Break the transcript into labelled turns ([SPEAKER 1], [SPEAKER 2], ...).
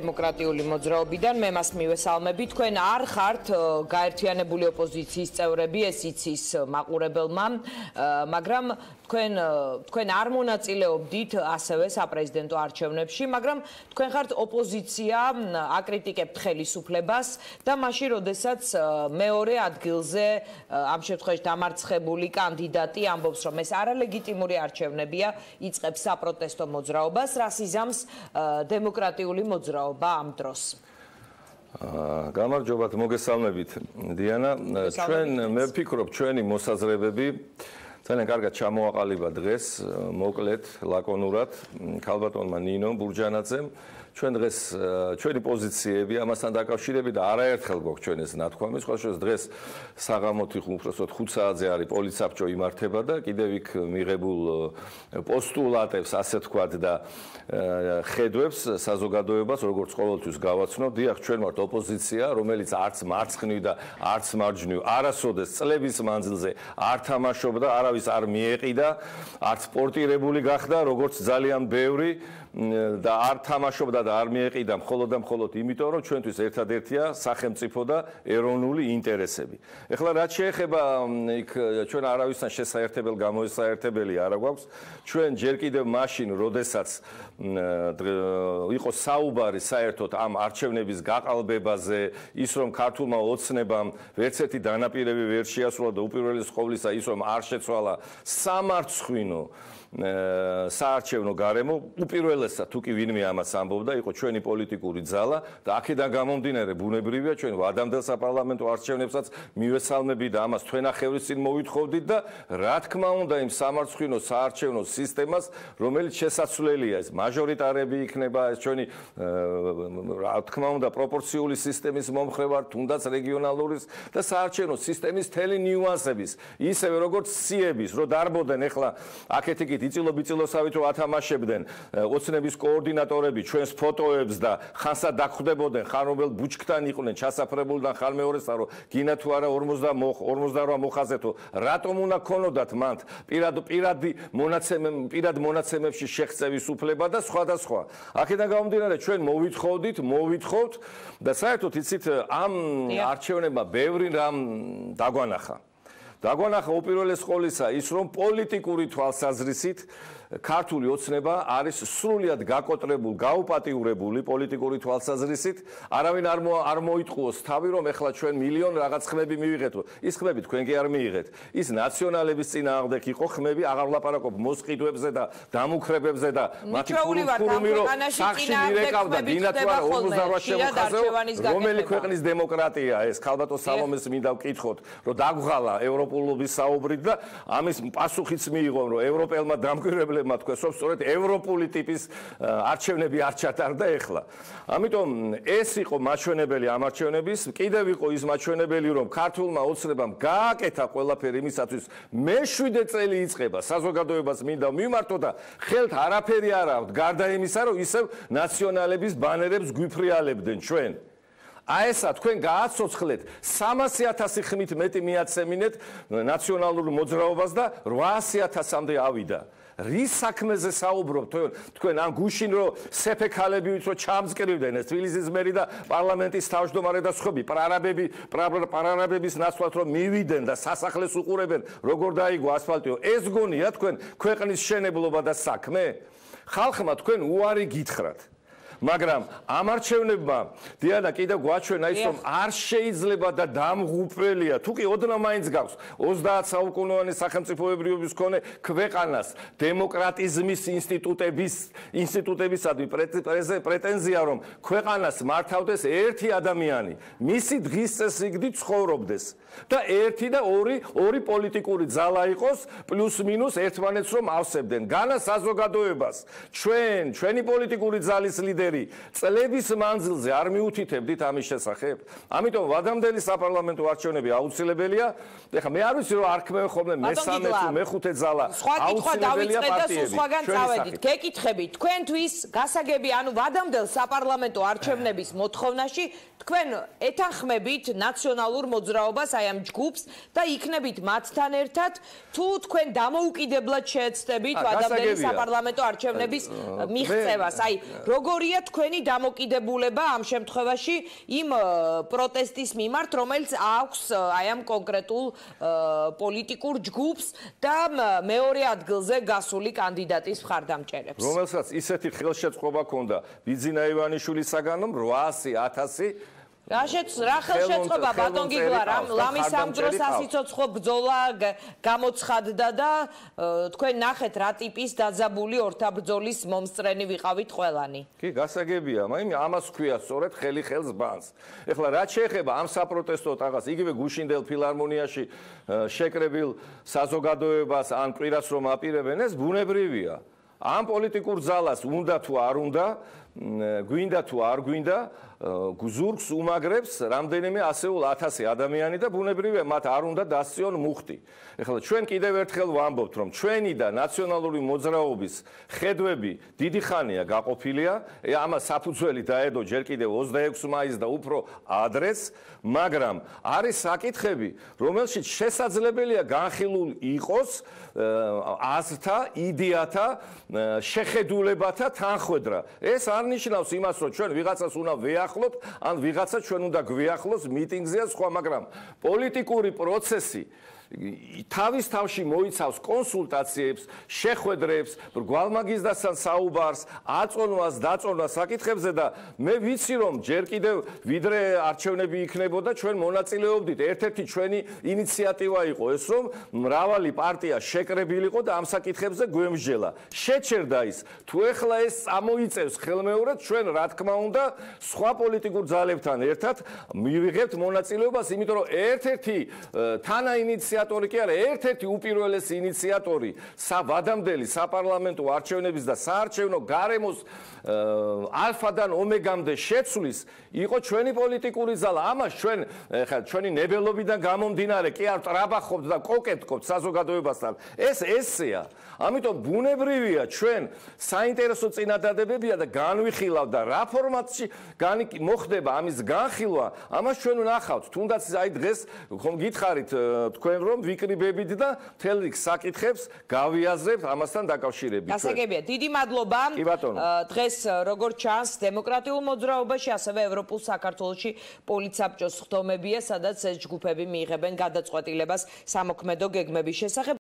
[SPEAKER 1] დემოკრატიული მოძრაობიდან მე მას მივესალმები. Თქვენ არ ხართ გაერთიანებული ოპოზიციის წევრები, ეს იცის მაყურებელმა, მაგრამ თქვენ არ მონაწილეობდით ასევე საპრეზიდენტო არჩევნებში, მაგრამ თქვენ ხართ ოპოზიცია, აკრიტიკებთ ხელისუფლებას და მაშინ, როდესაც მეორე ადგილზე ამ შემთხვევაში დამარცხებული კანდიდატი ამბობს, რომ ეს არალეგიტიმური არჩევნებია, იწყებს საპროტესტო მოძრაობას, რას იზამს დემოკრატიული მოძრაობა ამ დროს.
[SPEAKER 2] გამარჯობათ, მოგესალმებით დიანა. მე ვფიქრობ, ჩვენი მოსაზრებები ძალიან კარგად ჩამოაყალიბა დღეს, მოკლედ, ლაკონურად ქალბატონმა ნინომ ბურჯანაძემ. ჩვენ დღეს ჩვენი პოზიციები ამასთან დაკავშირებით და არაერთხელ გვაქვს ჩვენ ეს ნათქვამი, სხვა შორის დღეს საღამოთი უბრალოდ 5 საათზე არის პოლიცსაბჭო იმართება და კიდევ იქ მიღებულ პოსტულატებს, ასე თქვათ და ხედვებს საზოგადოებას როგორც ყოველთვის გავაცნობ. დიახ, ჩვენ ვართ ოპოზიცია, რომელიც არც მარცხნივ და არც მარჯვნივ არასოდეს წლების მანძილზე არ თამაშობდა, არავის არ მიეყიდა, არც პორტირებული გახდა, როგორც ძალიან ბევრი და არ თამაშობდა და არ მიეყიდა მხოლოდ და მხოლოდ იმიტომ, რომ ჩვენთვის ერთადერთია სახელმწიფო და ეროვნული ინტერესები. ეხლა რაც შეეხება იქ ჩვენ არავისთან შესაერთებელი გამოესაერთებელი არ გვაქვს. ჩვენ ჯერ კიდევ მაშინ, როდესაც იყო საუბარი საერთოდ ამ არჩევნების გაყალბებაზე, ის რომ ქართულმა ოცნებამ ვერც ერთი დანაპირები ვერ შეასრულა და უპირველეს ყოვლისა ის რომ არ შეცვალა სამარცხვინო საარჩევნო გარემო, უპირველესად თუ კი ვინმე ამას ამბობდა, იყო ჩვენი პოლიტიკური ძალა და აქედან გამომდინარე ბუნებრივია ჩვენ ვადამდელ საპარლამენტო არჩევნებსაც მივესალმები და ამას თქვენახევრის წინ მოვითხოვდით და რა თქმა უნდა იმ სამარცხვინო საარჩევნო სისტემას, რომელიც შესაძლებელია ეს მაჟორიტარები იქნება, ეს ჩვენი რა თქმა უნდა პროპორციული სისტემის მომხრე ვარ, თუნდაც რეგიონალური და საარჩევნო სისტემის თელი ნიუანსების, ისევე როგორც სიების, რომ დარბოდნენ ეხლა აქეთ იქით იწილო-ბიწილოსავით რომ ათამაშებდნენ ოცნების კოორდინატორები ჩვენს ფოტოებს და ხანსა დაგხვდებოდნენ ხან რომელ ბუჩქთან იყვნენ ჩასაფრებულიდან ხან მეორესთან რომ გინა თუ არა 48 მოხაზეთო რატომ უნდა ქონოდათ მანდ პირად მონაცემებში შეღწევის უფლება და სხვა. აქედან გამომდინარე ჩვენ მოვითხოვთ და საერთოდ იცით ამ არჩევნებმა ბევრი რამ დაგვანახა უპირველეს ყოვლისა ის რომ პოლიტიკური თვალსაზრისით ქართული ოცნება არის სრულიად გაკოტრებული, გაუპატიურებული პოლიტიკური თვალსაზრისით. არავინ არ მოიტყუოს თავი, რომ ეხლა ჩვენ მილიონ რაღაც ხმები მივიღეთ. ის ხმები თქვენ კი არ მიიღეთ. ის ნაციონალების წინააღმდეგ იყო ხმები, აღარ ვლაპარაკობ მოსყიდვებზე და დამუქრებებზე და მათი ფურუმი რომ სახში მირეკავდა დინათვარა 48 შემოხაზეო, რომელი ქვეყნის დემოკრატია ეს? ქალბატონ სალომეს მინდა ვკითხოთ, რომ დაგღალა ევროპულობის საუბრით და ამის პასუხიც მიიღო, რომ ევროპელმა დამკვირვებლებმა თქვენ რომ სწორედ ევროპული ტიპის არჩევნები არ ჩატარდა ეხლა. ამიტომ ეს იყო მაჩვენებელი ამ არჩევნების, კიდევ იყო ის მაჩვენებელი, რომ ქართულმა ოცნებამ გააკეთა ყველაფერი იმისათვის მე-7 წელი იწყება საზოგადოებას მინდა მიმართო და ხელთ არაფერი არ აქვს გარდა იმისა, რომ ისევ ნაციონალების ბანერებს გვიფრიალებდნენ ჩვენ. აი ესა თქვენ გააცოცხლეთ 300,000 ხმით მეტი მიაცემინეთ ნაციონალურ მოძრაობას და 800,000-მდე ავიდა. რის საქმეზე საუბრობთ თქვენ ამ გუშინ რომ სეფექალები ვით რომ ჩამწკრივდნენ ეს თბილისის მერი და პარლამენტის თავმჯდომარე და სხვები პრარაბების ნაცვლად რომ მივიდნენ და სასახლეს უყურებენ როგორ დაიგო ასფალტიო ეს გონია თქვენ ქვეყნის შენებლობა და საქმე ხალხმა თქვენ უარი გითხრათ მაგრამ ამ არჩევნებმა დიანა კიდევ გვაჩვენა ის რომ არ შეიძლება და დამღუპველია თუ კი ოდნავ მაინც გაქვს 30 საუკუნოვანი სახელმწიფოებრიობის მქონე ქვეყანას დემოკრატიზმის ინსტიტუტებისადმი პრეტენზია რომ ქვეყანას მართავდეს ერთი ადამიანი მისი დღის წესრიგით ცხოვრობდეს და ერთი და ორი პოლიტიკური ძალა იყოს პლუს მინუს ერთმანეთს რომ ავსებდნენ განა საზოგადოებას ჩვენი პოლიტიკური ძალის ლიდერი წლების მანძილზე არ მიუთითებდით ამის შესახებ. ამიტომ ვადამდელი საპარლამენტო არჩევნები აუცილებელია. ეხლა მე არ ვიცი რომ არ ქმევენ ხოლმე მესამე თუ მეხუთე ძალა აუცილებელია პარტიები. სხვაგან წავედით. გეკითხებით, თქვენთვის გასაგები, ანუ ვადამდელ საპარლამენტო არჩევნების მოთხოვნაში თქვენ ეთანხმებით ნაციონალურ მოძრაობას აი ამ ჯგუფს და იქნებით მათთან ერთად თუ თქვენ დამოუკიდებლად შეეცდებით ვადამდელი საპარლამენტო არჩევნების მიღწევას. აი როგორია
[SPEAKER 1] როდია თქვენი დამოკიდებულება ამ შემთხვევაში იმ პროტესტის მიმართ, რომელიც აქვს აი ამ კონკრეტულ პოლიტიკურ ჯგუფს და მეორე ადგილზე გასული კანდიდატის მხარდამჭერებს.
[SPEAKER 2] რომელსაც ისეთი ხელშეწყობა ჰქონდა ბიძინა ივანიშვილისაგანო 800-1000
[SPEAKER 1] რა ხელშეწყობა ბატონ გიგლა ლამის ამ დროს ასიცოცხლო ბრძოლა გამოცხადდა და თქვენ ნახეთ რა ტიპის დაძაბული ორთაბრძოლის მომსწრენი ვიყავით ყველანი.
[SPEAKER 2] კი, გასაგებია, მაგრამ ამას ქვია სწორედ ხელი ხელს ბანს. ეხლა რაც შეეხება ამ საპროტესტო ტაღას, იგივე გუშინდელ ფილარმონიაში შეკრებილ საზოგადოებას ან კვირას რომ აპირებენ, ეს ბუნებრივია. ამ პოლიტიკურ ძალას უნდა თუ არ უნდა, გვინდა თუ არ გვინდა, ზურგს უმაგრებს რამდენიმე ასეულ 1000 ადამიანი და ბუნებრივია მათ არ უნდა დასციონ მუხტი. ეხლა ჩვენ კიდევ ერთხელ ვამბობთ, რომ ჩვენი და ნაციონალური მოძრაობის ხედვები დიდი ხანია გაყოფილია, ამას საფუძველი დაედო ჯერ კიდევ 26 მაისს და უფრო ადრეს, მაგრამ არის საკითხები, რომელშიც შესაძლებელია განხილულ იყოს აზრთა, იდეათა, შეხედულებათა თანხვედრა. ეს არ ნიშნავს იმას, რომ ჩვენ ვიღაცას უნდა ვეახლოთ, ან ვიღაცა ჩვენ უნდა გვეახლოს მიტინგზე ან სხვა, მაგრამ პოლიტიკური პროცესი თავის თავში მოიცავს კონსულტაციებს, შეხვედრებს, გვალმაგისდასთან საუბარს, აწონვას, დაწონვას საკითხებზე და მე ვიცი რომ ჯერ კიდევ ვიდრე არჩევნები იქნებოდა ჩვენ მონაწილეობდით. ერთ-ერთი ჩვენი ინიციატივა იყო ეს რომ მრავალი პარტია შეკრებილიყო და ამ საკითხებზე გვემსჯელა. შეჩერდა ის. თუ ეხლა ეს წამოიწევს ხელმეორედ ჩვენ რა თქმა უნდა სხვა პოლიტიკურ ძალებთან ერთად მივიღებთ მონაწილეობას, იმიტომ რომ ერთ-ერთი თანაინიციატორი კი არა, ერთ-ერთი უპირველესი ინიციატორი ვადამდელი საპარლამენტო არჩევნების და საარჩევნო გარემოს ალფადან ომეგამდე შეცვლის იყო ჩვენი პოლიტიკური ძალა. ამას ჩვენ ჩვენი ნებელობიდან გამომდინარე კი არ ტრაბახობთ და კოკეტკობთ საზოგადოებასთან. ეს ესეა. ამიტომ ბუნებრივია ჩვენ საინტერესო წინადადებებია და განვიხილავ და რა ფორმატში მოხდება ამის განხილვა, ამას ჩვენ ვნახავთ. თუნდაც აი დღეს ხომ გითხარით თქვენ რომ ვიკრიბებით და მთელ რიგ საკითხებს გავიაზრებთ ამასთან დაკავშირებით.
[SPEAKER 1] გასაგებია, დიდი მადლობა. დღეს როგორც ჩანს, დემოკრატიულ მოძრაობაში, ასევე ევროპულ საქართველოში პოლიცსაბჭოს სხდომებია, სადაც ეს ჯგუფები მიიღებენ გადაწყვეტილებას სამოქმედო გეგმების შესახებ.